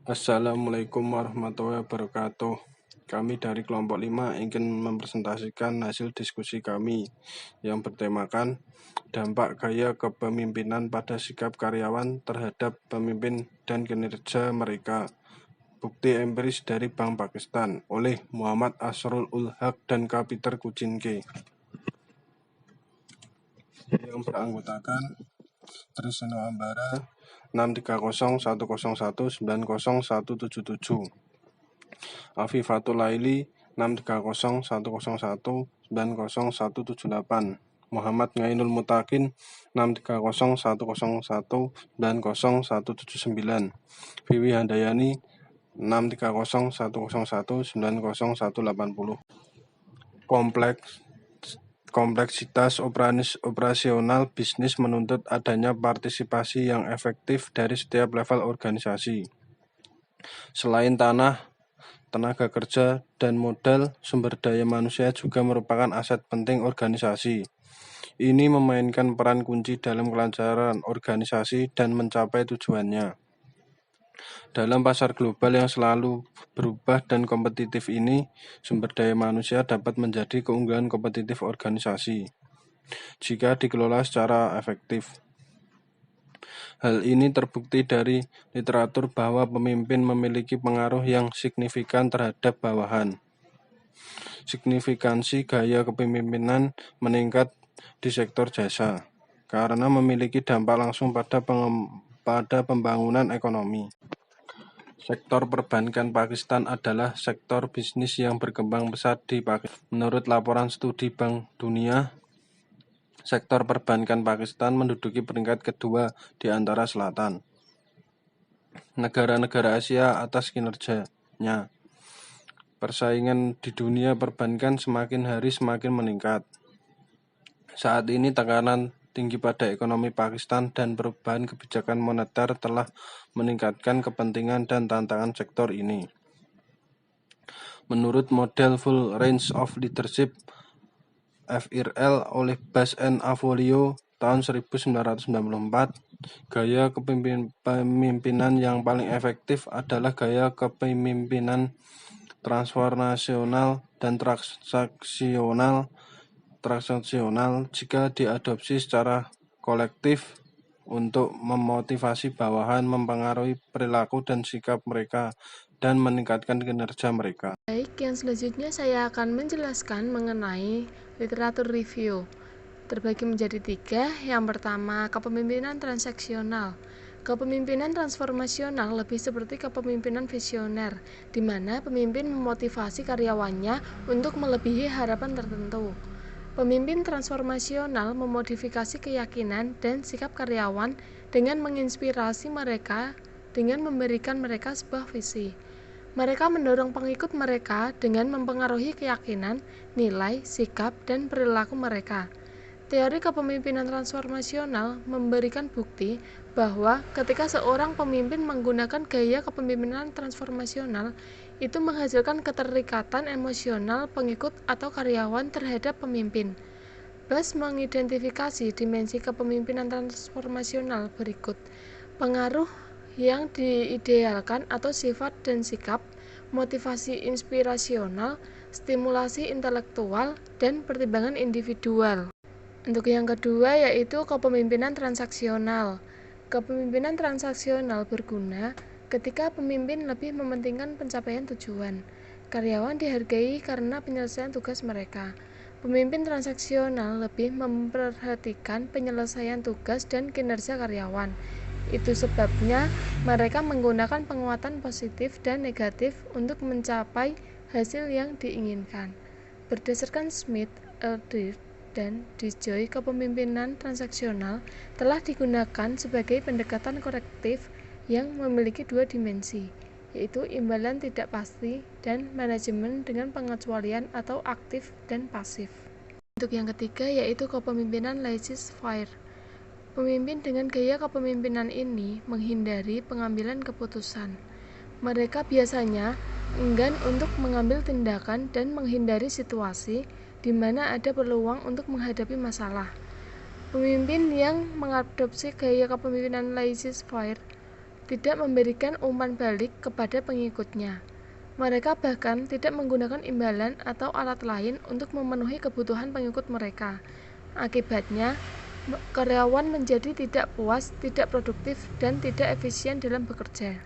Assalamualaikum warahmatullahi wabarakatuh. Kami dari kelompok 5 ingin mempresentasikan hasil diskusi kami yang bertemakan dampak gaya kepemimpinan pada sikap karyawan terhadap pemimpin dan kinerja mereka. Bukti empiris dari Bank Pakistan oleh Muhammad Asrul Ul-Haq dan Kapiter Kucinke yang beranggotakan Trisno Ambara 63010190177, Afifatul Laili 63010190178, Muhammad Ngainul Mutakin 63010190179, Vivi Handayani 63010190180. Kompleksitas operasional bisnis menuntut adanya partisipasi yang efektif dari setiap level organisasi. Selain tanah, tenaga kerja, dan modal, sumber daya manusia juga merupakan aset penting organisasi. Ini memainkan peran kunci dalam kelancaran organisasi dan mencapai tujuannya. Dalam pasar global yang selalu berubah dan kompetitif ini, sumber daya manusia dapat menjadi keunggulan kompetitif organisasi jika dikelola secara efektif. Hal ini terbukti dari literatur bahwa pemimpin memiliki pengaruh yang signifikan terhadap bawahan. Signifikansi gaya kepemimpinan meningkat di sektor jasa karena memiliki dampak langsung pada pembangunan ekonomi. Sektor perbankan Pakistan adalah sektor bisnis yang berkembang pesat di Pakistan. Menurut laporan studi Bank Dunia, sektor perbankan Pakistan menduduki peringkat kedua di antara selatan negara-negara Asia atas kinerjanya. Persaingan di dunia perbankan semakin hari semakin meningkat. Saat ini tekanan tinggi pada ekonomi Pakistan dan perubahan kebijakan moneter telah meningkatkan kepentingan dan tantangan sektor ini. Menurut model Full Range of Leadership (FRL) oleh Bass and Avolio tahun 1994, gaya kepemimpinan yang paling efektif adalah gaya kepemimpinan transformasional dan transaksional jika diadopsi secara kolektif untuk memotivasi bawahan, mempengaruhi perilaku dan sikap mereka, dan meningkatkan kinerja mereka. Baik, yang selanjutnya saya akan menjelaskan mengenai literatur review. Terbagi menjadi 3. Yang pertama, kepemimpinan transaksional. Kepemimpinan transformasional lebih seperti kepemimpinan visioner, di mana pemimpin memotivasi karyawannya untuk melebihi harapan tertentu. Pemimpin transformasional memodifikasi keyakinan dan sikap karyawan dengan menginspirasi mereka dengan memberikan mereka sebuah visi. Mereka mendorong pengikut mereka dengan mempengaruhi keyakinan, nilai, sikap, dan perilaku mereka. Teori kepemimpinan transformasional memberikan bukti bahwa ketika seorang pemimpin menggunakan gaya kepemimpinan transformasional, itu menghasilkan keterikatan emosional pengikut atau karyawan terhadap pemimpin. Bass mengidentifikasi dimensi kepemimpinan transformasional berikut: pengaruh yang diidealkan atau sifat dan sikap, motivasi inspirasional, stimulasi intelektual, dan pertimbangan individual. Untuk yang kedua yaitu kepemimpinan transaksional. Kepemimpinan transaksional berguna ketika pemimpin lebih mementingkan pencapaian tujuan. Karyawan dihargai karena penyelesaian tugas mereka. Pemimpin transaksional lebih memperhatikan penyelesaian tugas dan kinerja karyawan. Itu sebabnya mereka menggunakan penguatan positif dan negatif untuk mencapai hasil yang diinginkan. Berdasarkan Smith, Erdős, dan DeJoy, kepemimpinan transaksional telah digunakan sebagai pendekatan korektif yang memiliki 2 dimensi, yaitu imbalan tidak pasti dan manajemen dengan pengecualian atau aktif dan pasif. Untuk yang ketiga yaitu kepemimpinan laissez-faire. Pemimpin dengan gaya kepemimpinan ini menghindari pengambilan keputusan. Mereka biasanya enggan untuk mengambil tindakan dan menghindari situasi di mana ada peluang untuk menghadapi masalah. Pemimpin yang mengadopsi gaya kepemimpinan laissez-faire tidak memberikan umpan balik kepada pengikutnya. Mereka bahkan tidak menggunakan imbalan atau alat lain untuk memenuhi kebutuhan pengikut mereka. Akibatnya, karyawan menjadi tidak puas, tidak produktif, dan tidak efisien dalam bekerja.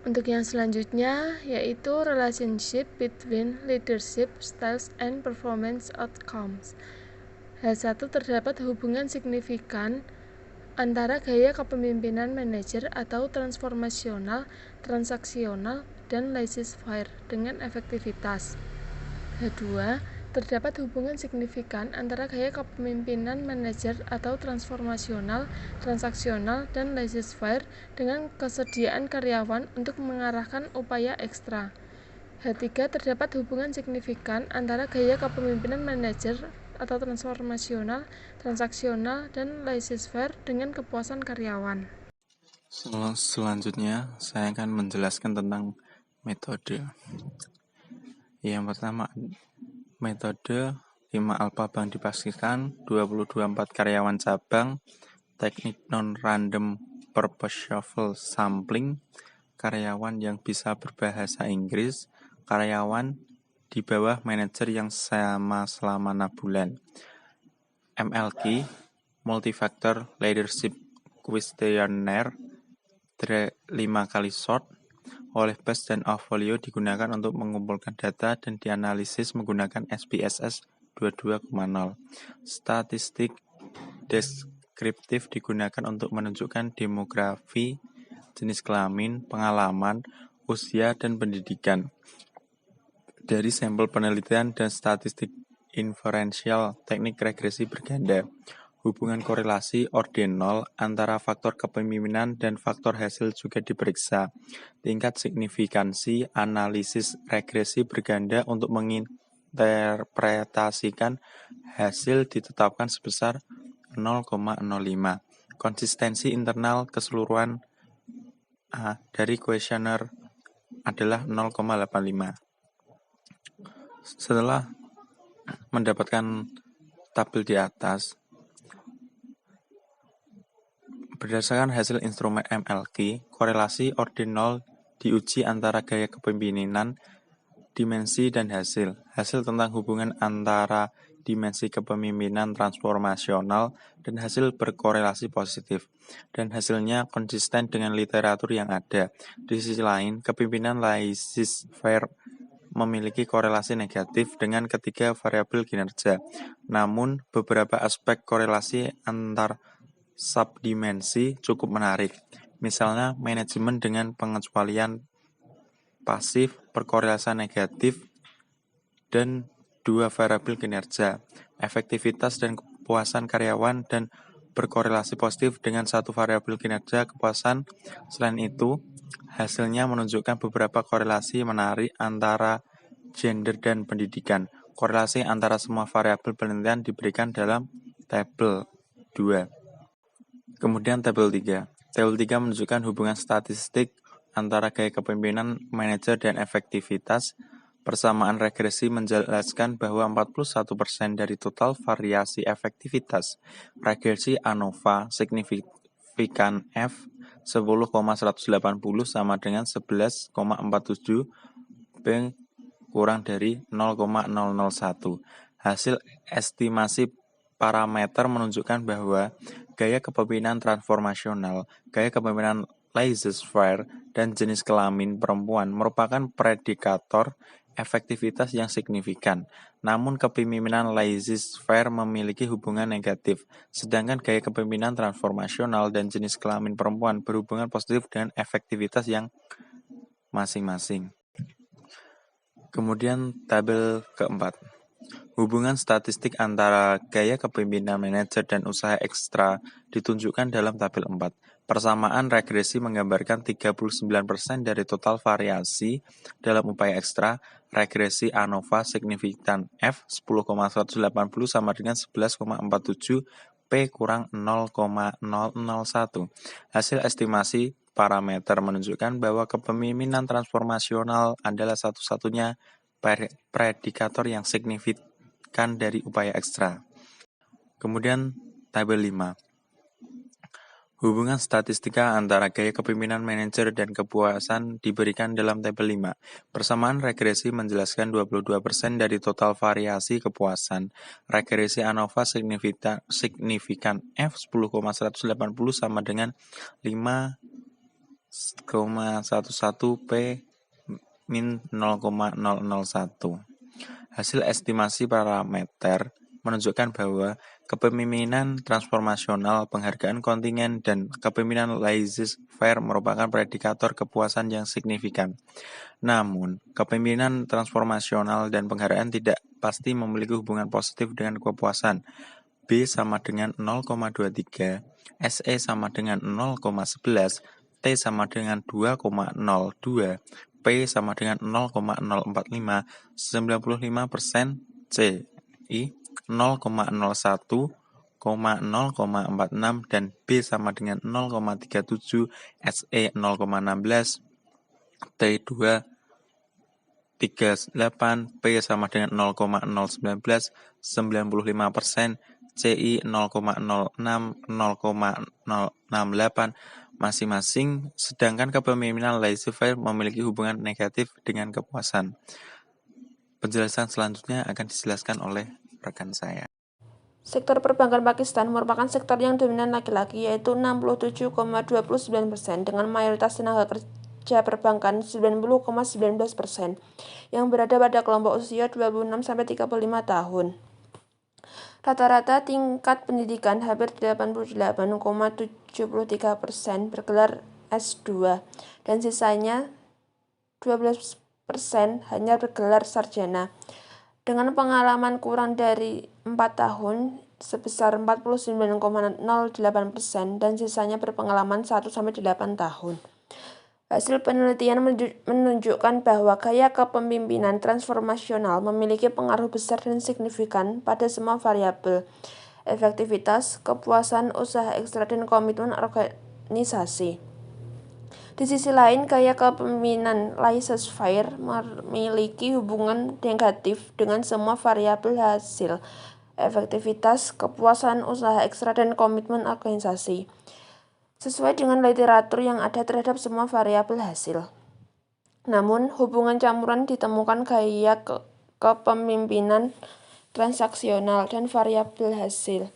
Untuk yang selanjutnya, yaitu relationship between leadership styles and performance outcomes. H1 terdapat hubungan signifikan antara gaya kepemimpinan manajer atau transformasional, transaksional, dan laissez-faire dengan efektivitas. H2 terdapat hubungan signifikan antara gaya kepemimpinan manajer atau transformasional, transaksional, dan laissez-faire dengan kesediaan karyawan untuk mengarahkan upaya ekstra. H3 terdapat hubungan signifikan antara gaya kepemimpinan manajer atau transformasional, transaksional, dan laissez-faire dengan kepuasan karyawan. Selanjutnya, saya akan menjelaskan tentang metode. Yang pertama, metode 5 alpha bank dipastikan, 2024 karyawan cabang, teknik non-random purpose shuffle sampling, karyawan yang bisa berbahasa Inggris, karyawan di bawah manajer yang sama selama 6 bulan. MLK, Multifactor Leadership Questionnaire, 5 kali short, oleh Bass dan Avolio digunakan untuk mengumpulkan data dan dianalisis menggunakan SPSS 22,0. Statistik deskriptif digunakan untuk menunjukkan demografi, jenis kelamin, pengalaman, usia, dan pendidikan. Dari sampel penelitian dan statistik inferensial, teknik regresi berganda. Hubungan korelasi ordinal antara faktor kepemimpinan dan faktor hasil juga diperiksa. Tingkat signifikansi analisis regresi berganda untuk menginterpretasikan hasil ditetapkan sebesar 0,05. Konsistensi internal keseluruhan dari kuesioner adalah 0,85. Setelah mendapatkan tabel di atas, berdasarkan hasil instrumen MLK, korelasi ordinal diuji antara gaya kepemimpinan, dimensi, dan hasil. Hasil tentang hubungan antara dimensi kepemimpinan transformasional dan hasil berkorelasi positif, dan hasilnya konsisten dengan literatur yang ada. Di sisi lain, kepemimpinan laissez-faire memiliki korelasi negatif dengan ketiga variabel kinerja. Namun, beberapa aspek korelasi antar subdimensi cukup menarik. Misalnya, manajemen dengan pengecualian pasif berkorelasi negatif dan 2 variabel kinerja, efektivitas dan kepuasan karyawan dan berkorelasi positif dengan 1 variabel kinerja kepuasan. Selain itu, hasilnya menunjukkan beberapa korelasi menarik antara gender dan pendidikan. Korelasi antara semua variabel penelitian diberikan dalam tabel 2. Kemudian tabel 3. Tabel 3 menunjukkan hubungan statistik antara gaya kepemimpinan manajer dan efektivitas. Persamaan regresi menjelaskan bahwa 41% dari total variasi efektivitas regresi ANOVA signifikan F 10,180 sama dengan 11,47 B kurang dari 0,001. Hasil estimasi parameter menunjukkan bahwa gaya kepemimpinan transformasional, gaya kepemimpinan laissez-faire, dan jenis kelamin perempuan merupakan predikator efektivitas yang signifikan. Namun kepemimpinan laissez-faire memiliki hubungan negatif, sedangkan gaya kepemimpinan transformasional dan jenis kelamin perempuan berhubungan positif dengan efektivitas yang masing-masing. Kemudian tabel keempat. Hubungan statistik antara gaya kepemimpinan manajer dan usaha ekstra ditunjukkan dalam tabel 4. Persamaan regresi menggambarkan 39% dari total variasi dalam upaya ekstra. Regresi ANOVA signifikan F 10,180 sama dengan 11,47 P kurang 0,001. Hasil estimasi parameter menunjukkan bahwa kepemimpinan transformasional adalah satu-satunya predikator yang signifikan dari upaya ekstra. Kemudian tabel 5. Hubungan statistika antara gaya kepemimpinan manajer dan kepuasan diberikan dalam tabel 5. Persamaan regresi menjelaskan 22% dari total variasi kepuasan. Regresi ANOVA signifikan F 10,180 sama dengan 5,11 P min 0,001. Hasil estimasi parameter menunjukkan bahwa kepemimpinan transformasional, penghargaan kontingen, dan kepemimpinan laissez-faire merupakan predikator kepuasan yang signifikan. Namun, kepemimpinan transformasional dan penghargaan tidak pasti memiliki hubungan positif dengan kepuasan. B sama dengan 0,23, SE sama dengan 0,11, T sama dengan 2,02, P sama dengan 0,045, 95%, C, I 0,01, 0,46 dan B sama dengan 0,37, SE 0,16, T 2,38, P sama dengan 0,019, 95%, CI 0,06, 0,068 masing-masing, sedangkan kepemimpinan laissez-faire memiliki hubungan negatif dengan kepuasan. Penjelasan selanjutnya akan dijelaskan oleh rekan saya. Sektor perbankan Pakistan merupakan sektor yang dominan laki-laki, yaitu 67,29% dengan mayoritas tenaga kerja perbankan 90,19% yang berada pada kelompok usia 26-35 tahun. Rata-rata tingkat pendidikan hampir 88,73% bergelar S2 dan sisanya 12% hanya bergelar sarjana. Dengan pengalaman kurang dari 4 tahun sebesar 49,08% dan sisanya berpengalaman 1-8 tahun. Hasil penelitian menunjukkan bahwa gaya kepemimpinan transformasional memiliki pengaruh besar dan signifikan pada semua variabel: efektivitas, kepuasan, usaha ekstra, dan komitmen organisasi. Di sisi lain, gaya kepemimpinan laissez-faire memiliki hubungan negatif dengan semua variabel hasil, efektivitas, kepuasan, usaha ekstra, dan komitmen organisasi, sesuai dengan literatur yang ada terhadap semua variabel hasil. Namun, hubungan campuran ditemukan gaya kepemimpinan transaksional dan variabel hasil.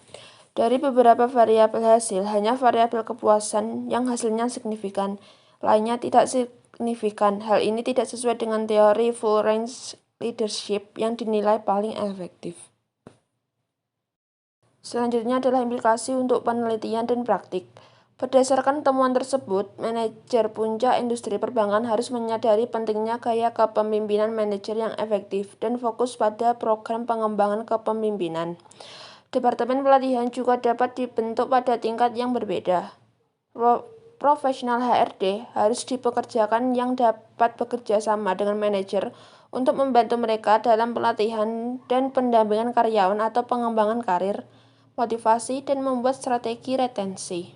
Dari beberapa variabel hasil, hanya variabel kepuasan yang hasilnya signifikan, lainnya tidak signifikan. Hal ini tidak sesuai dengan teori full range leadership yang dinilai paling efektif. Selanjutnya adalah implikasi untuk penelitian dan praktik. Berdasarkan temuan tersebut, manajer puncak industri perbankan harus menyadari pentingnya gaya kepemimpinan manajer yang efektif dan fokus pada program pengembangan kepemimpinan. Departemen pelatihan juga dapat dibentuk pada tingkat yang berbeda. Profesional HRD harus dipekerjakan yang dapat bekerja sama dengan manajer untuk membantu mereka dalam pelatihan dan pendampingan karyawan atau pengembangan karir, motivasi, dan membuat strategi retensi.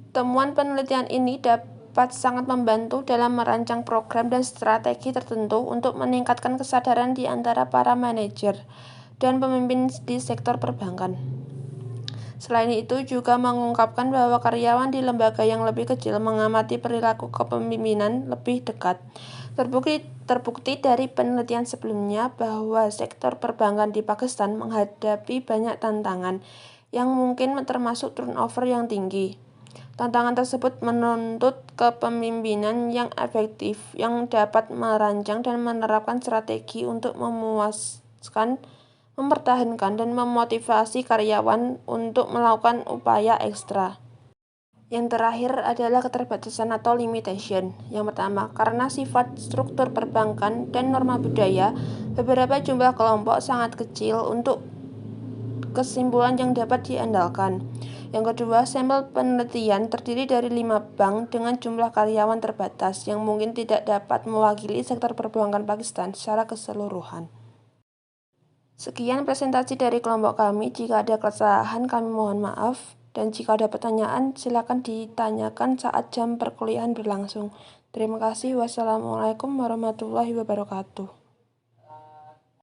Temuan penelitian ini dapat sangat membantu dalam merancang program dan strategi tertentu untuk meningkatkan kesadaran di antara para manajer dan pemimpin di sektor perbankan. Selain itu juga mengungkapkan bahwa karyawan di lembaga yang lebih kecil mengamati perilaku kepemimpinan lebih dekat. Terbukti dari penelitian sebelumnya bahwa sektor perbankan di Pakistan menghadapi banyak tantangan yang mungkin termasuk turnover yang tinggi. Tantangan tersebut menuntut kepemimpinan yang efektif yang dapat merancang dan menerapkan strategi untuk memuaskan, mempertahankan, dan memotivasi karyawan untuk melakukan upaya ekstra. Yang terakhir adalah keterbatasan atau limitation. Yang pertama, karena sifat struktur perbankan dan norma budaya, beberapa jumlah kelompok sangat kecil untuk kesimpulan yang dapat diandalkan. Yang kedua, sampel penelitian terdiri dari 5 bank dengan jumlah karyawan terbatas yang mungkin tidak dapat mewakili sektor perbankan Pakistan secara keseluruhan. Sekian presentasi dari kelompok kami. Jika ada kesalahan kami mohon maaf, dan jika ada pertanyaan silakan ditanyakan saat jam perkuliahan berlangsung. Terima kasih. Wassalamualaikum warahmatullahi wabarakatuh.